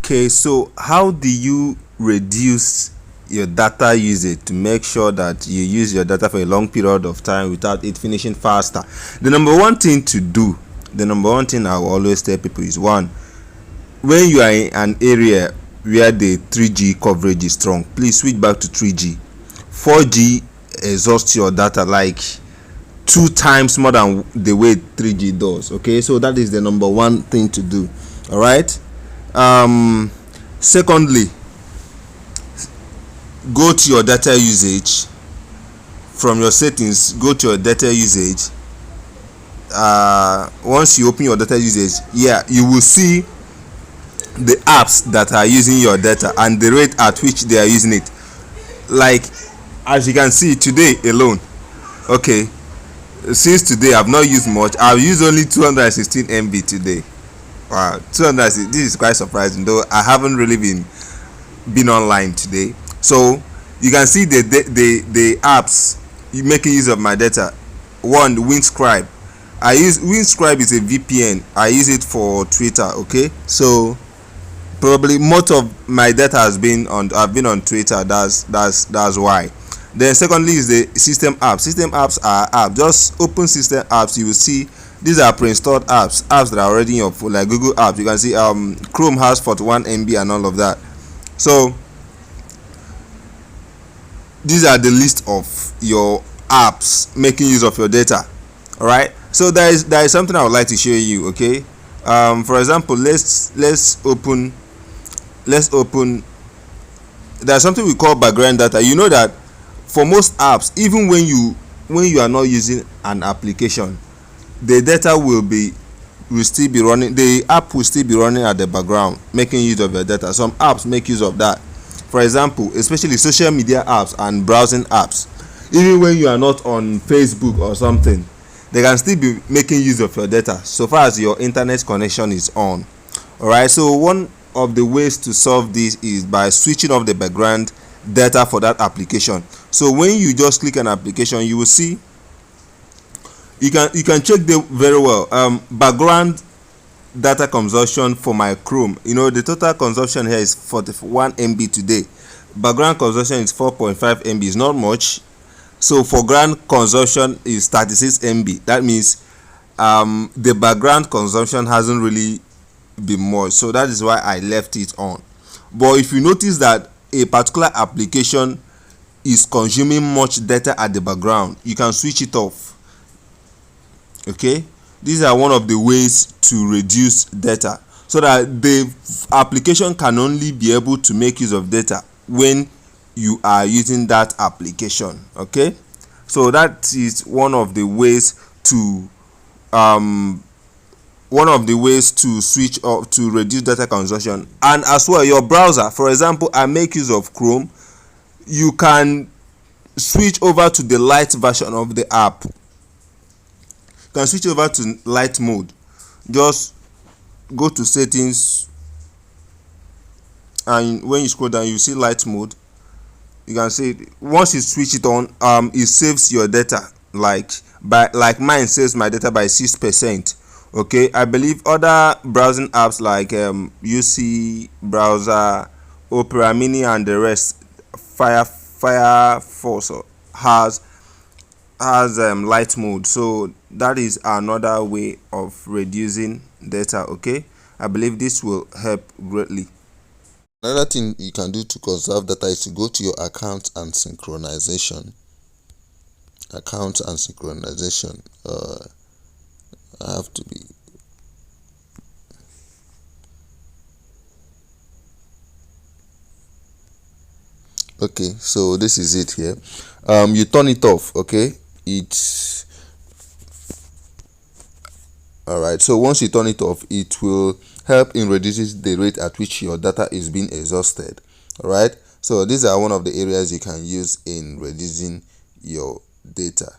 Okay, so how do you reduce your data usage to make sure that you use your data for a long period of time without it finishing faster? The number one thing to do, the number one thing I will always tell people is, one, when you are in an area where the 3G coverage is strong, please switch back to 3G. 4G exhausts your data like 2 times more than the way 3G does. Okay, so that is the number one thing to do. All right. Secondly, go to your data usage. From your settings, go to your data usage. Once you open your data usage, you will see the apps that are using your data and the rate at which they are using it. Like, as you can see today alone, okay, since today I've not used much. I've used only 216 MB today. Wow, 200. This is quite surprising, though I haven't really been online today. So you can see the apps making use of my data. One, Windscribe. I use Windscribe is a VPN. I use it for Twitter. Okay, so probably most of my data I've been on Twitter. That's why. Then secondly is the system apps. System apps are apps. Just open system apps. You will see these are pre-installed apps that are already in your phone, like Google apps. You can see Chrome has 41 MB and all of that. So these are the list of your apps making use of your data. All right, so there is something I would like to show you. Okay, for example, let's open there's something we call background data. You know that for most apps, even when you are not using an application, the data will still be running. The app will still be running at the background, making use of your data. Some apps make use of that. For example, especially social media apps and browsing apps. Even when you are not on Facebook or something, they can still be making use of your data so far as your internet connection is on. All right, so one of the ways to solve this is by switching off the background data for that application. So when you just click an application, you will see you can check the very well background data consumption for my Chrome. You know, the total consumption here is 41 MB today. Background consumption is 4.5 MB. It's not much. So foreground consumption is 36 MB. That means the background consumption hasn't really been much, so that is why I left it on. But if you notice that a particular application is consuming much data at the background, you can switch it off. Okay, these are one of the ways to reduce data, so that the application can only be able to make use of data when you are using that application. Okay, so that is one of the ways to switch off, to reduce data consumption. And as well, your browser, for example, I make use of Chrome. You can switch over to the lite version of the app. You can switch over to lite mode. Just go to settings, and when you scroll down, you see lite mode. You can see once you switch it on, it saves your data. Like mine saves my data by 6%. Okay, I believe other browsing apps like UC browser, Opera Mini, and the rest, Firefox has light mode. So that is another way of reducing data. Okay, I believe this will help greatly. Another thing you can do to conserve data is to go to your account and synchronization. I have to be okay. So this is it here. You turn it off. Okay, it's all right. So once you turn it off, it will help in reducing the rate at which your data is being exhausted. All right, so these are one of the areas you can use in reducing your data.